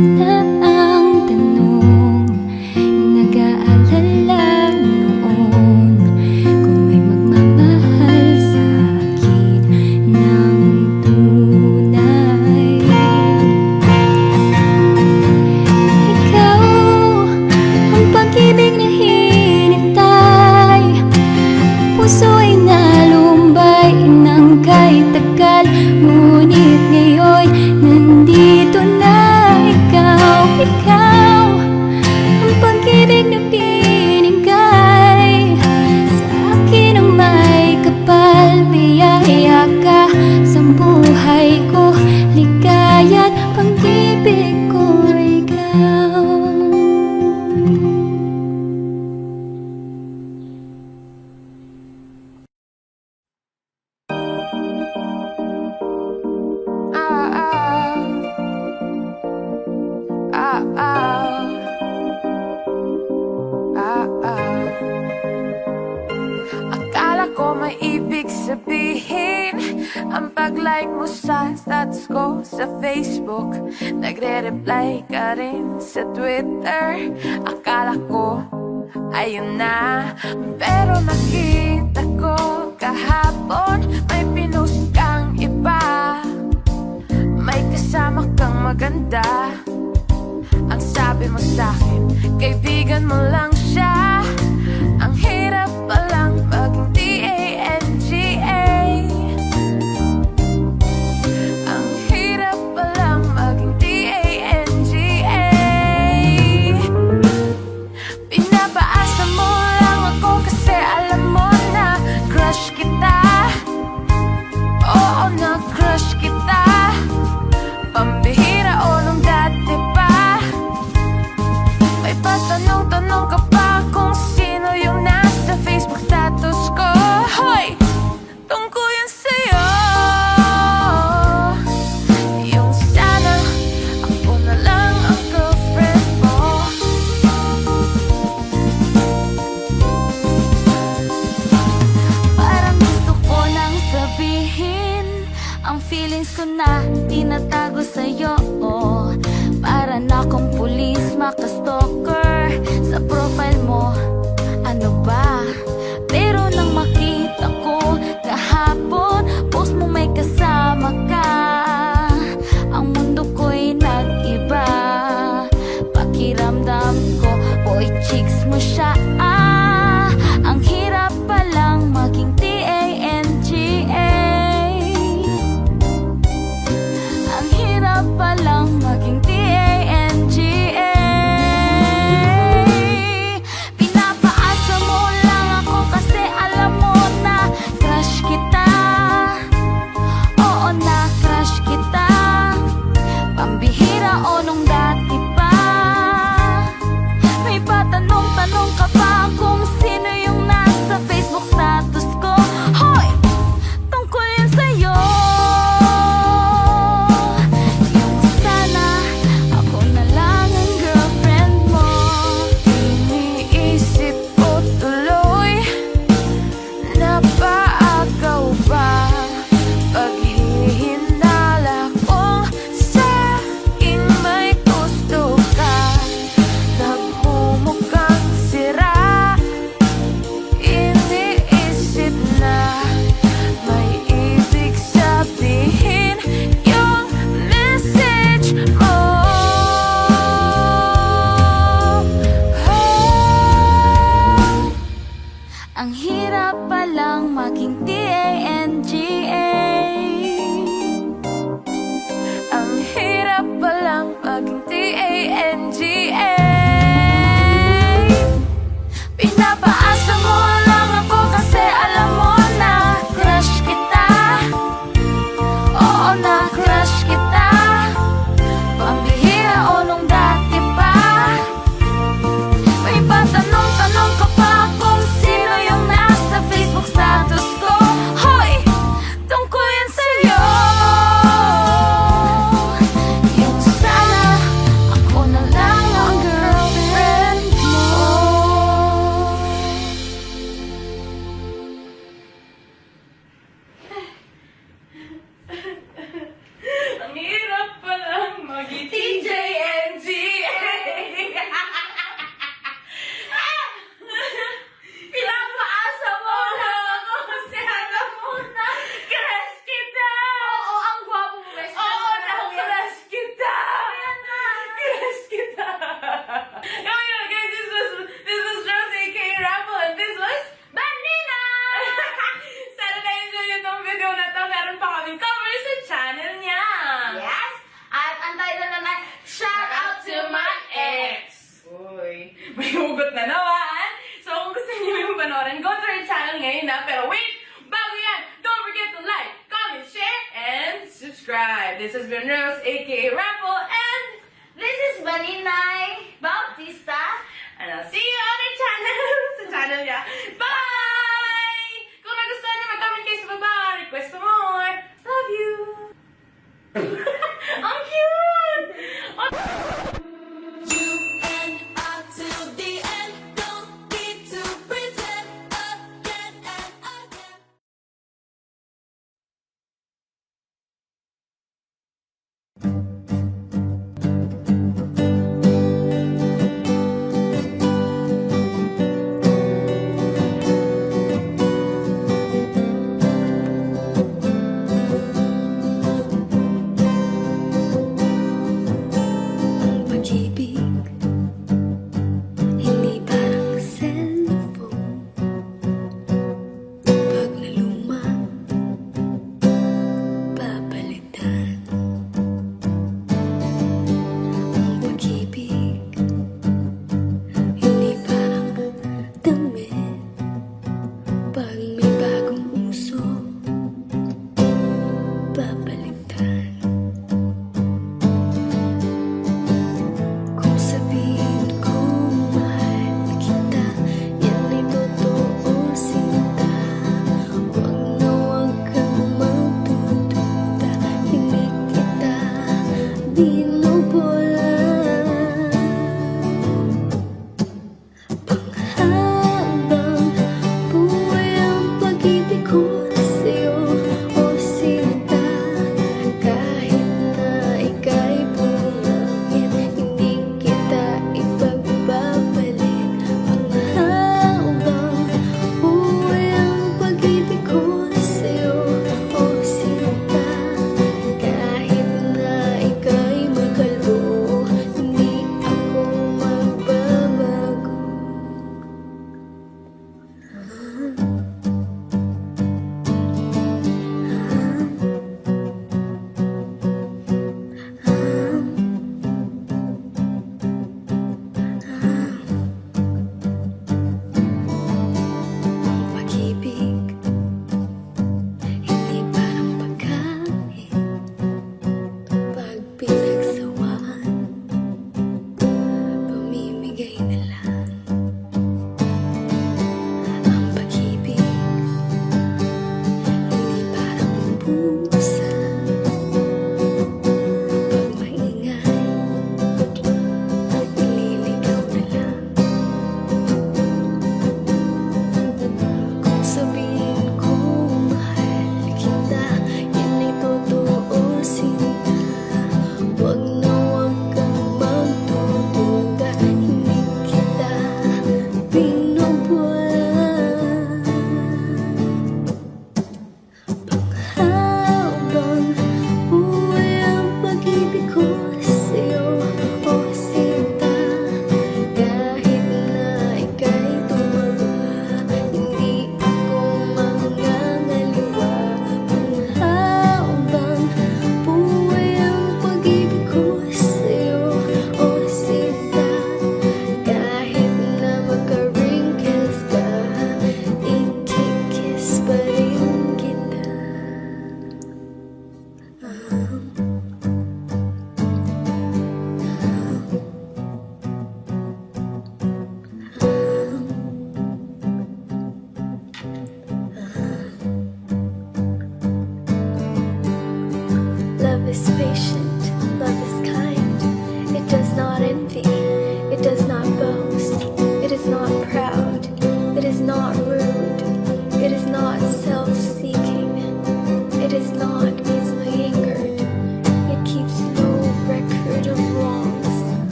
na ang tanong, nag-aalala noon kung may magmamahal sa akin ng tunay. Ikaw ang pag-ibig na hinintay, puso ay nalumbay ng kahit tagal, ngunit ngayon nandito na ikaw. Ikaw ang pag-ibig na binigay sa akin ang may kapal. Biyaya ka sa buhay ko, ligaya't pag-ibig ko ikaw. Akala ko may ibig sabihin ang pag-like mo sa stats ko sa Facebook, nagre-reply ka rin sa Twitter. Akala ko ayun na, pero nakita ko kahapon may pinost kang iba, may kasama kang maganda. Ang sabi mo sa'kin, kaibigan mo lang siya. Ang hirap palang maging D-A-N-G-A. Ang hirap palang maging D-A-N-G-A. Pinapaasa mo lang ako kasi alam mo na crush kita. Oo, na crush kita. Pambihira o nung dati pa. May patanong-tanong ka pa kung sino yung nasa Facebook status ko. Hoy! Tungkol yan sa'yo. Yung sana ako na lang ang girlfriend mo. Parang gusto ko nang sabihin ang feelings ko na tinatago sa'yo. Para na akong pulis makastalker sa profile mo. Ano ba? Pero nang makita ko kahapon post mo may kasama ka, ang mundo ko'y nag-iba. Pakiramdam ko, boy chicks mo siya. Ang hirap palang maging T-A-N-G-A. Ang hirap palang maging T-A-N-G-A. Pinapaasa mo lang ako kasi alam mo na crush kita. Oo, na crush kita. Pambihira o nung dati pa. May patanong-tanong ka pa kung sino yung nasa Facebook status ko. Hoy! Tungkol yan sa'yo. Yung sana ako na lang ang girlfriend mo. Iniisip ko tuloy, napaagaw ba? Paghihinala kong sa'king may gusto ka, nagmumukhang sira. Iniisip na may ibig sabihin yung message mo. Ang hirap palang maging T-A-N-G-A. Ang hirap palang maging T-A-N-G-A. Pinapaasa mo lang ako kasi alam mo na crush kita. Oo, na crush kita. Pambihira o nung dati pa. May patanong-tanong ka pa kung sino yung nasa Facebook status ko. Hoy! Tungkol yan sa'yo. Yung sana ako na lang ang has been Rose, aka Rambo, and This is Baninay Bautista. and I'll see you on our channel, sa channel niya. Bye! Kung nagustuhan niyo, mag-comment kayo sa baba. Request for more. Love you! Ang cute! You and I till the end. Don't need to pretend again and again.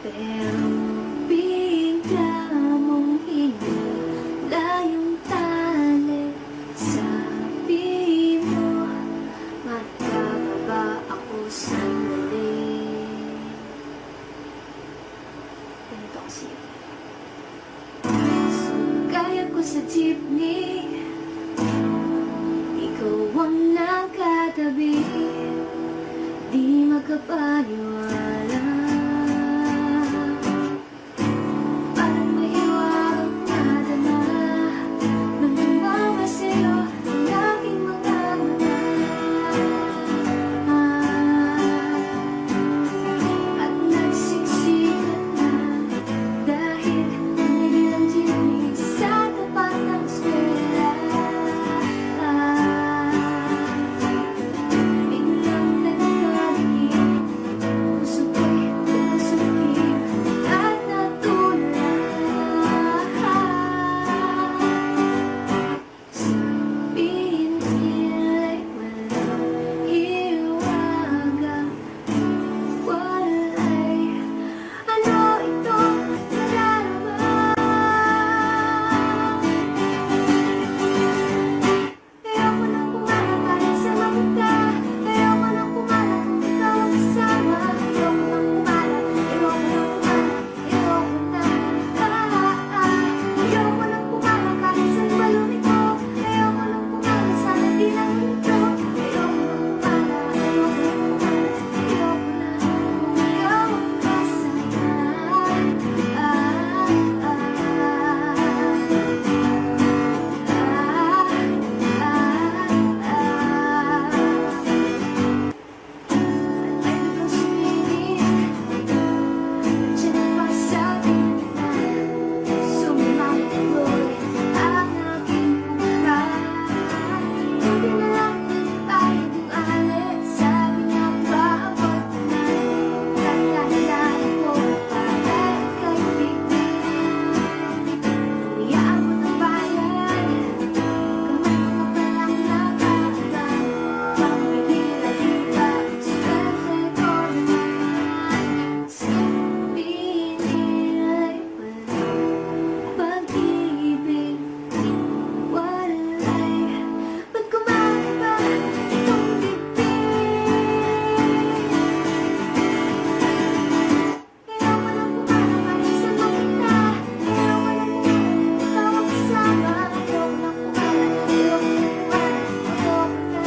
Pero bigla mong hinila yung tali. Sabi mo, magkababa ako sandali. Ganito kasi. Kaya ko sa jeepney, ikaw ang nakatabi. Di makapaniwala, parang may hiwagang nadama nang tumama sa'yo ang aking mga mata. At nagsiksikan na dahil nanilang jeepney sa tapat ng eskwela. Biglang nagkabigin, puso ko'y tumusukib at natulala. Sabihin nila'y walang hiwaga, wala'y ano itong nadarama. Ayoko nang pumalakay sa mata, ayoko nang pumalak kung ikaw ang kasama. Ayoko nang pumalak, ayoko nang pumalak, ayoko na. Ayoko nang pumalak kahit saan pa lumiko, ayoko nang pumalak sana di lang ito. Ayoko nang pumalak, ayoko nang pumalak, ayoko na kung ikaw ang kasama. Ay biglang sumingin, nandiyan pa sa tingin na sumimang tuloy ang aking mukha. Buti na lang tayo umalis, sabi niya ba abot na. Kakahilan ko para kay bigyan. Umiabot ang bayan, kamay mo pa lang nakakita. Pambihira-hira, swerte ko naman. Sabihin nila'y walang pag-ibig, wala'y pagkumaba itong bibig. Ayoko nang pumalak kahit saan makita, ayoko nang pumalak ikaw ang kasama. Ayoko nang pumalak, ayoko nang pumalak, ayoko na.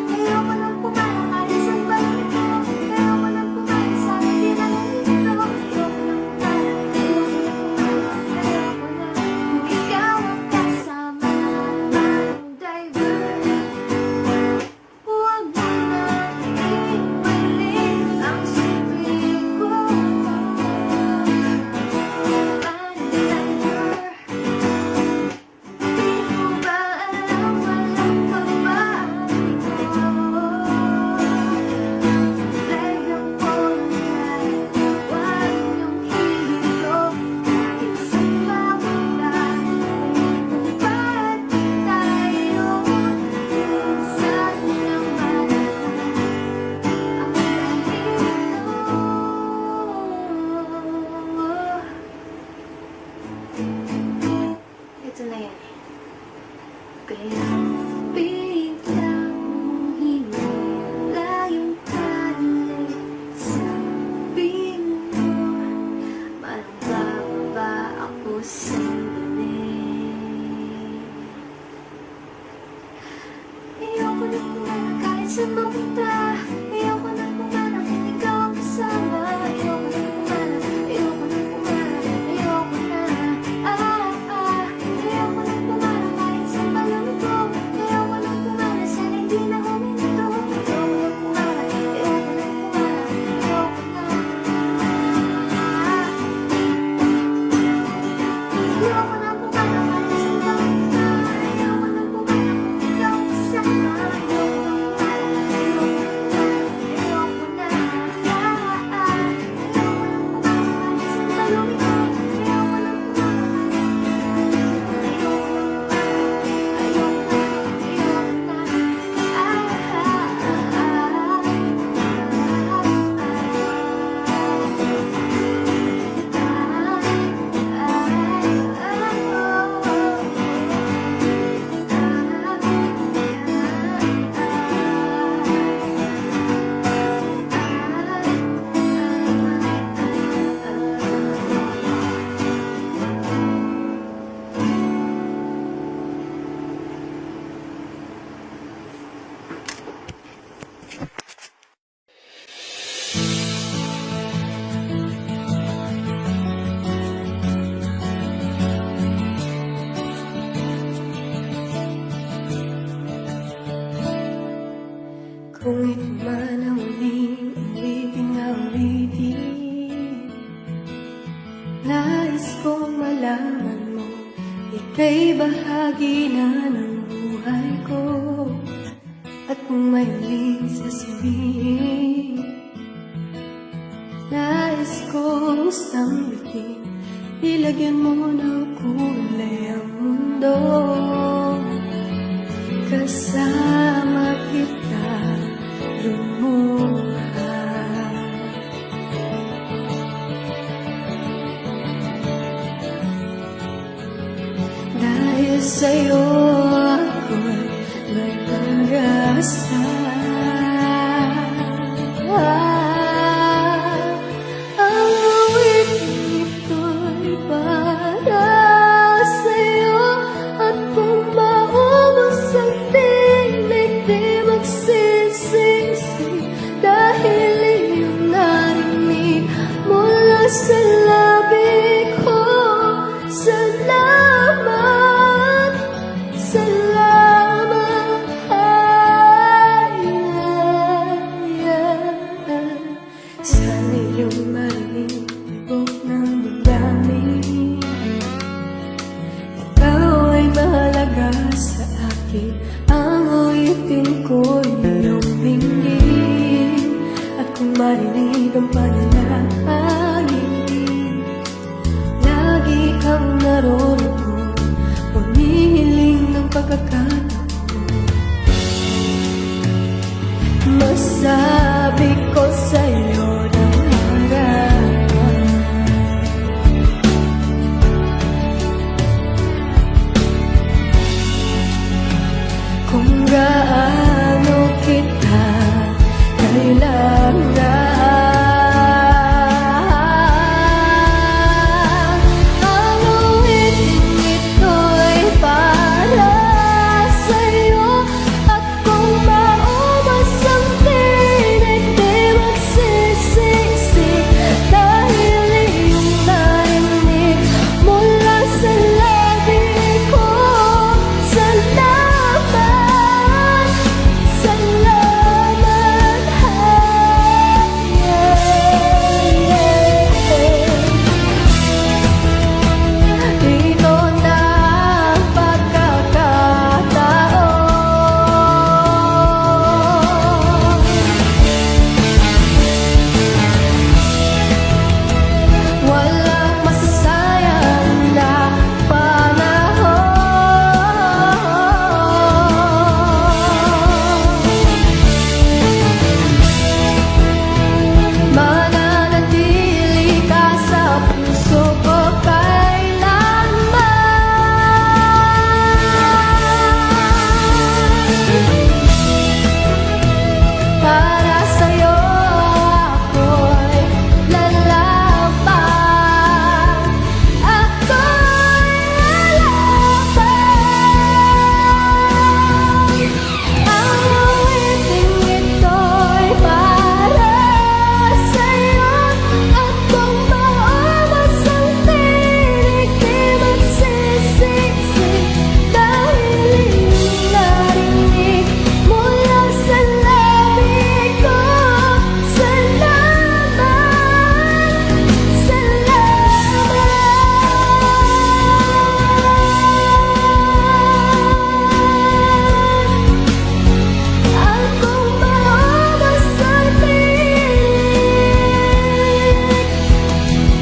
Ayoko nang pumalak kahit saan pa lumiko, ayoko nang pumalak sana di lang ito. Ayoko nang pumalak, ayoko nang pumalak, ayoko na kung ikaw ang kasama. Parang driver, huwag mo na ibalik ang simple ko. Parang driver, di mo ba alam walang pagbabago? Try lang po na huwag niyong ihilo kahit saan mapunta. Kung ba't tayo minsan naman ang ganito. Ito na yan. Kaya biglang mong hinila yung tali. Sabi mo, parang bababa ako sandali. Ayoko na pumalak kahit saan mapunta, ayoko na pumalak kung ikaw ang kasama. Ayoko na pumalak, ayoko na pumalak, ayoko na. Ayoko na pumalak kahit saan pa lumiko, ayoko na pumalak sana hindi na huminto. Ayoko na pumalak, ayoko na pumalak, ayoko na. Ayoko na pumalak kahit saan pa lumiko, ayoko na pumalak kung ikaw ang kasama. Ayoko na pumalak, ayoko Ngunit man ang ulitin nga ulitin, nais kong malaman mo, ika'y bahagi na ng buhay ko. At kung may huling sasabihin, nais kong sambitin, ilagyan mo ng kulay ang mundo. Kasama kita lumuha. Dahil sa'yo ako'y may pag-asa. Ang awitin ito'y para sa'yo. At kung maubos ang tinig, di magsisisi, dahil iyong narinig mula sa labi ko. Salamat, salamat, sana iyong marinig tibok ng damdamin. Ikaw ay mahalaga sa akin, ang awitin ko'y iyong dinggin. At kung marinig ang panalangin, lagi kang naroroon, humihiling ng pagkakataon. Masabi ko sa'yo ng harapan, kung gaano kita kailangan. Ang awitin ito'y para sa'yo. At kung maubos ang tinig, di magsisisi, dahil iyong narinig mula sa labi ko. Salamat, salamat, ito na ang pagkakataon. Walang masasayang na panahon. Mananatili ka sa puso ko kailanman. Para sa'yo ako'y lalaban, ako'y lalaban. Ang awitin ito'y para sa'yo. At kung maubos ang tinig, di magsisisi, dahil iyong narinig mula sa labi ko. Salamat, salamat. At kung maubos ang tinig,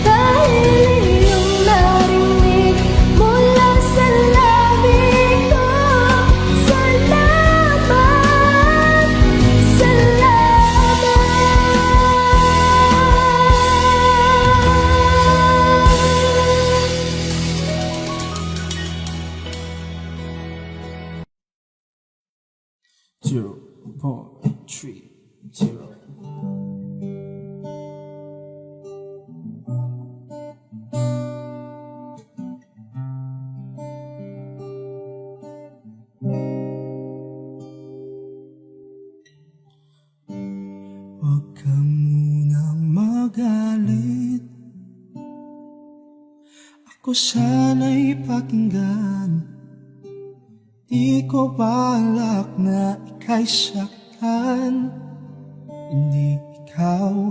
dahil iyong narinig mula sa labi ko. Salamat, salamat. 0.30. Huwag ka munang magalit, ako sana'y pakinggan. Di ko balak na ika'y saktan. Hindi ikaw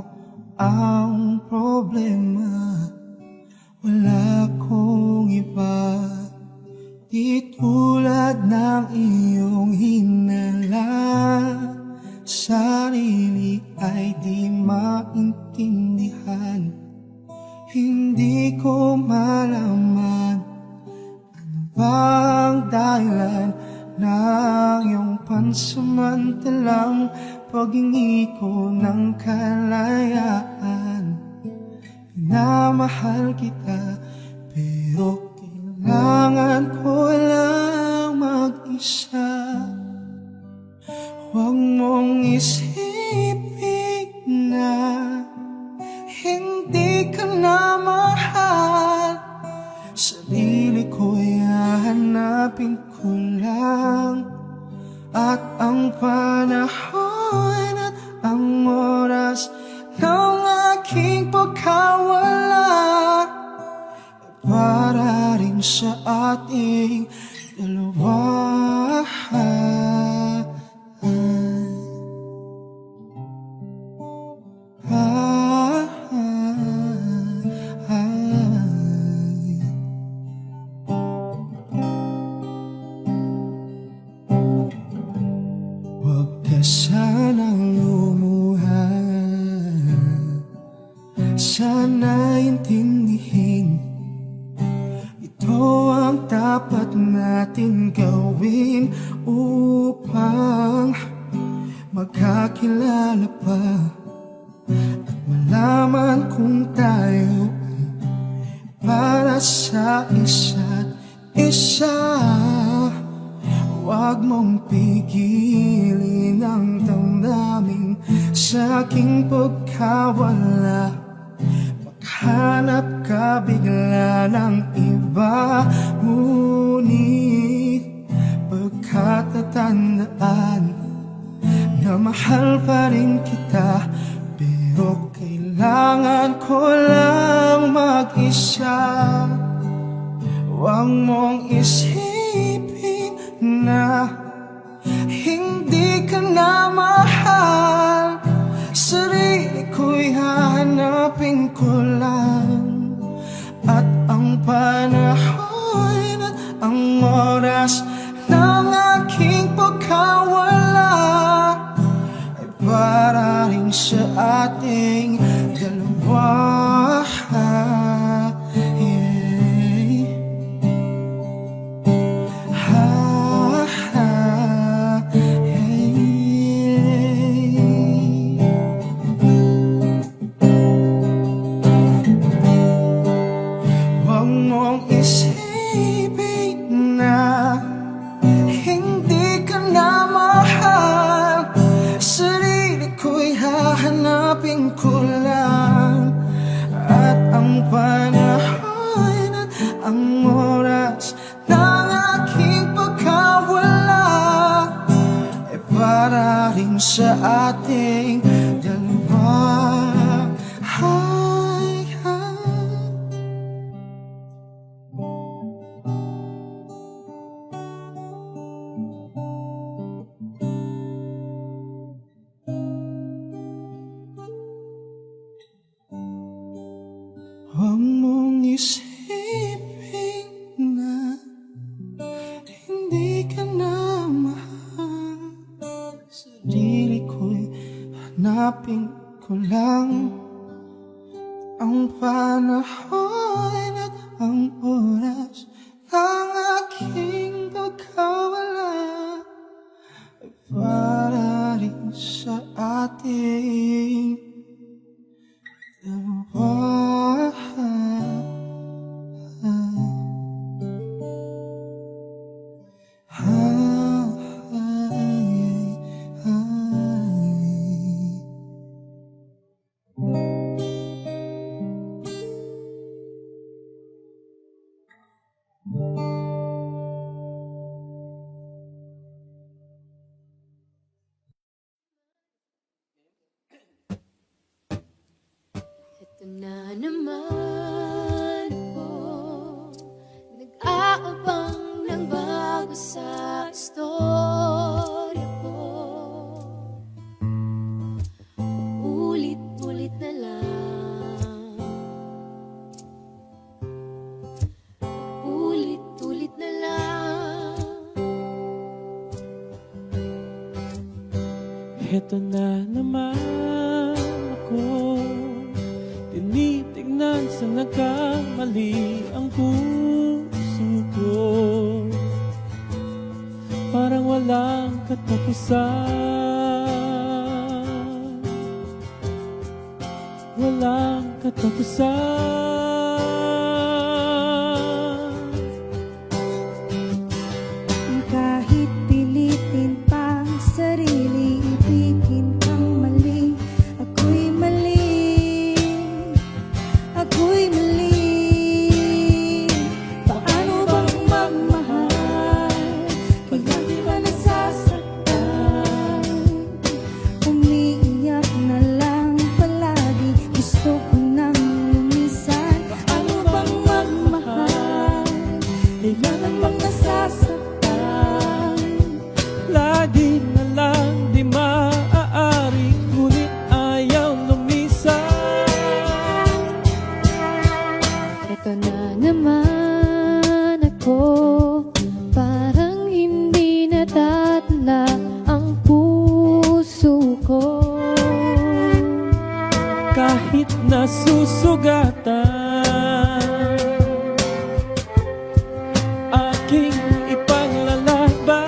ang problema, wala kong iba. Di tulad ng iyong hinala, sarili ay di maintindihan. Hindi ko malaman ano bang dahilan ng iyong pansamantalang paghingi ko ng kalayaan. Minamahal kita pero kailangan ko lang mag-isa. Huwag mong isipin na hindi ka na mahal. Sarili ko'y hahanapin ko lang. At ang panahon at ang oras ng aking pagkawala para rin sa ating dalawa. Huwag ka sanang lumuha, sana intindihin. Ito ang dapat natin gawin upang magkakilala pa at malaman kung tayo ay para sa isa't isa. Huwag mong pigilin ang damdamin sa aking pagkawala. Maghanap ka bigla ng iba, ngunit pagkatatandaan na mahal pa rin kita. Pero kailangan ko lang mag-isa. Huwag mong isipin na hindi ka na mahal. Sarili ko'y hahanapin ko lang. At ang panahon at ang oras ng aking pagkawala ay para rin sa ating dalawa. Huwag mong isipin na hindi ka na mahal. Sarili ko'y hahanapin ko lang. At ang panahon at ang oras ng aking pagkawala ay para rin sa ating dalawa. Huwag mong isipin na hindi ka na mahal. Sarili ko'y hanapin ko lang. Ang panahon at ang oras ng aking pagkawala ay para rin sa ating dalawa. Ito na naman ako, nag-aabang ng bago sa istorya ko. Heto na naman ako, tinitignan sa nagkamali ang puso ko. Parang walang katapusan, walang katapusan. Kahit pilitin pa ang sarili, ibigin kang mali. Ako'y mali, ako'y mali. Paano bang magmahal kung hindi ka nasasaktan? Umiiyak na lang palagi, gusto ko nang lumisan. Paano bang magmahal, kailangan bang nasasaktan? Lagi na lang di maaari, ngunit ayaw lumisan. Ito na naman ako, parang hindi natatala ang puso ko. Kahit nasusugatan, aking ipaglalaban.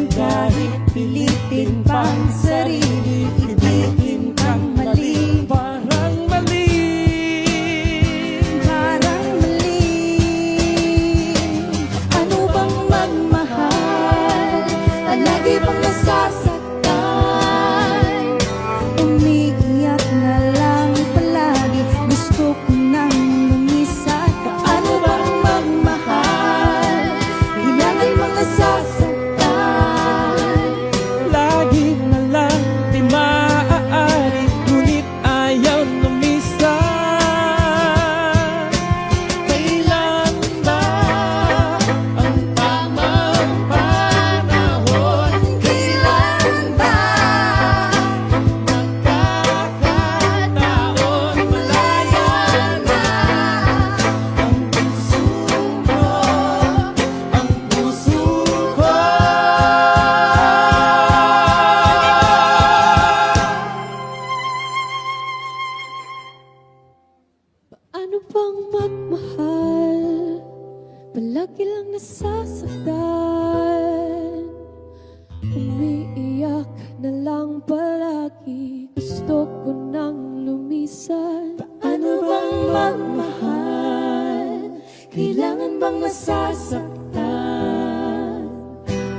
Kahit pilitin pang sarili, ibigin kang mali. Parang mali, Parang mali. Ano bang magmahal, lagi bang nasasaktan? Umiiyak na lang palagi, gusto ko nang lumisan. Paano bang magmahal, kailangan bang nasasaktan? lagi na lang di maaari, ngunit ayaw lumisan. Kailan ba ang tamang panahon? Kailan ba Magkakataon, malaya na ang puso ko, ang puso ko. Ano bang magmahal, palagi lang nasasaktan? Umiiyak na lang palagi, gusto ko nang lumisan. Paano bang magmahal, kailangan bang masasaktan?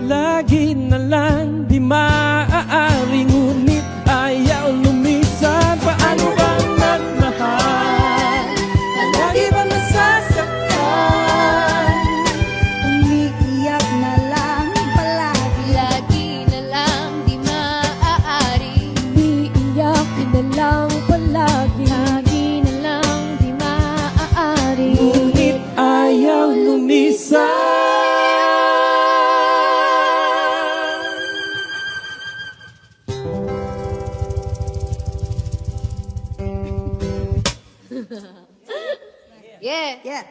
Lagi na lang di maaari, ngunit ayaw lumisan. Paano bang magmahal, Lagi bang nasasaktan? Umiiyak na lang palagi, Lagi na lang di maaari. umiiyak na lang palagi. Lagi na lang di maaari. ngunit ayaw lumisan. Yeah.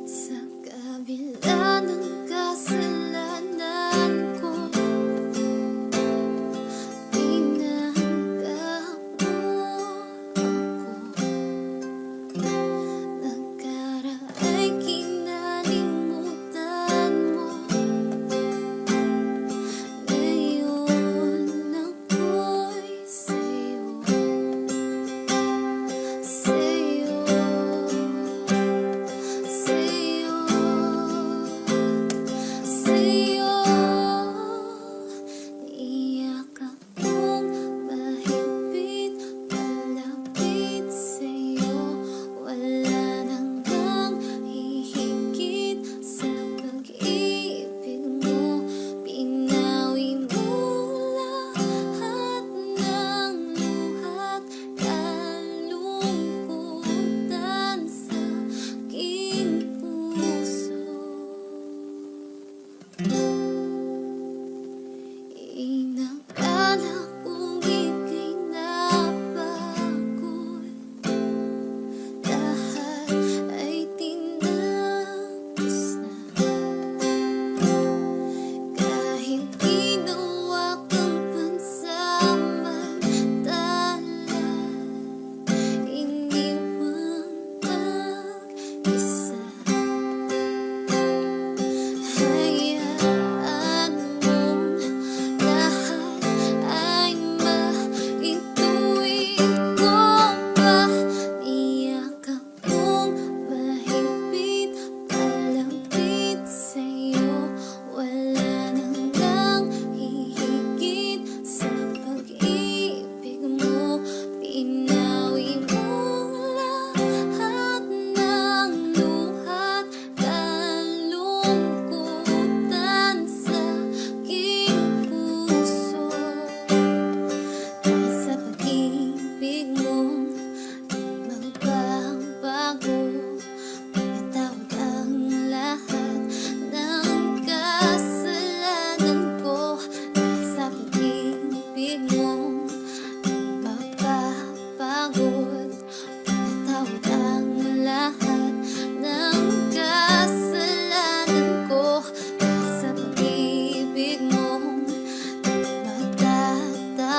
Sa kabila ng kasalanan ko, di nga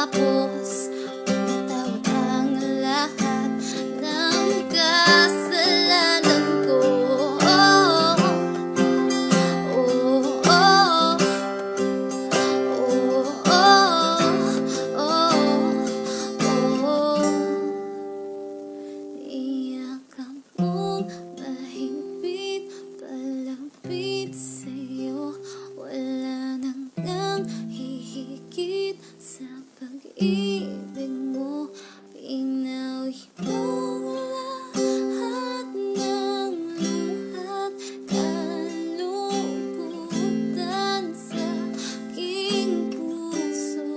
Tapos tawad ang lahat ng kasalanan ko. Oh, oh, oh, iyakap mong mahigpit, palapit sa'yo. Wala nang hihigit sa pag-ibig mo. Pinawi mo lahat ng lahat, kalungkutan sa aking puso.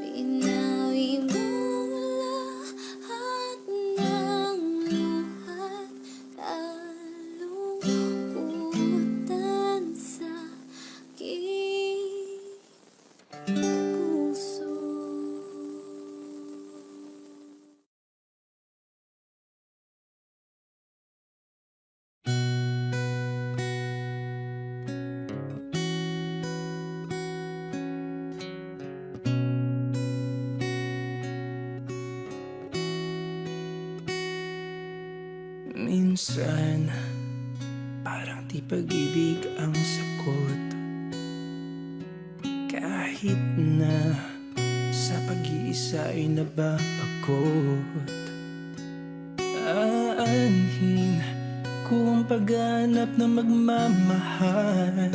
Pinawi mo lahat ng lahat, kalungkutan sa aking puso. Minsan, parang di pag-ibig ang sagot. Kahit na sa pag-iisa ay nababagot. Aanhin ko ang paghanap na magmamahal.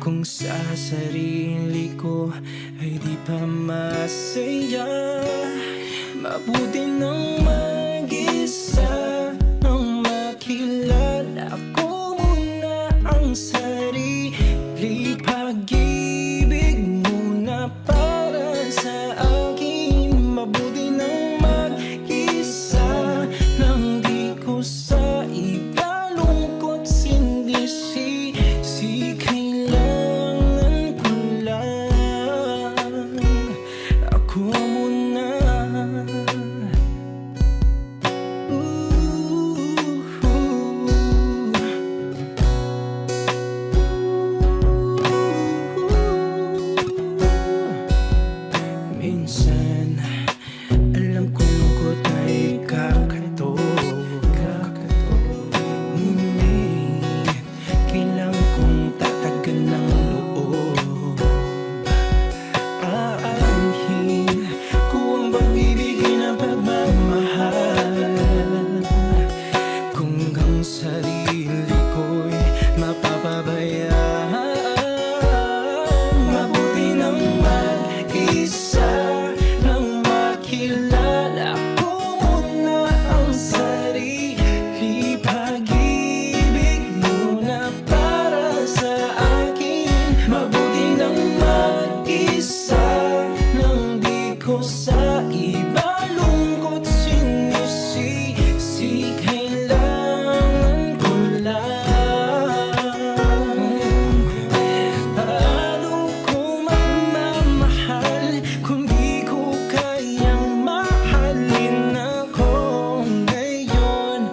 Kung sa sarili ko ay di pa masaya, mabuti nang mag-isa nang makilala ko muna ang sarili. Pag-ibig muna para sa akin. Mabuti nang mag-isa nang di ko sa iba lungkot sinisisi. Kailangan ko lang ako muna. Minsan, alam ko lungkot ay kakato. Ngunit, kailangan kong tatagan ng loob. Aanhin ko ang pag-ibig ng pagmamahal. Kung ang sarili ko'y mapapabayaan, mabuti nang mag-isa nang makilala ko muna ang sarili. Pag-ibig muna para sa akin. Mabuti nang mag-isa nang di ko sa iba lungkot sinisisi. Kailangan ko lang. Paano ko magmamahal kung di ko kayang mahalin ako ngayon?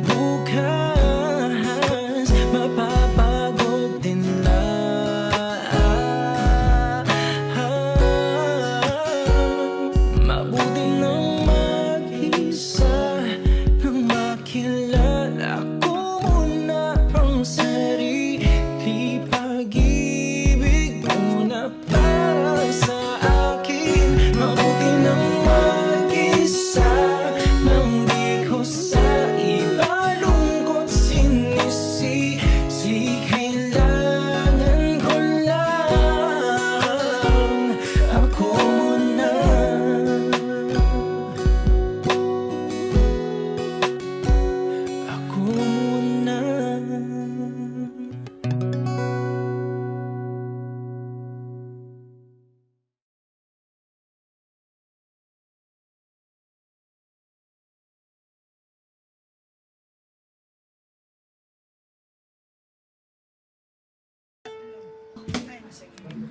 Bukas, mapapagod din na. Mabuti nang mag-isa nang makilala ko muna ang sarili. Pag-ibig muna para sa akin. Mabuti nang mag-isa nang di ko sa iba lungkot sinisisi. Kailangan ko lang ako muna. Ako muna.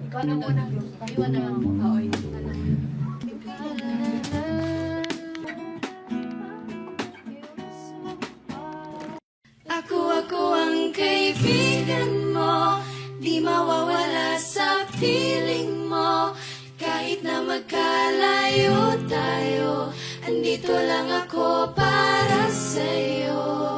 Ikaw na muna. Iwan na lang ako. Oo, iwan na lang. Ako ang kaibigan mo, di mawawala sa piling mo. magkalayo tayo, andito lang ako para sa'yo.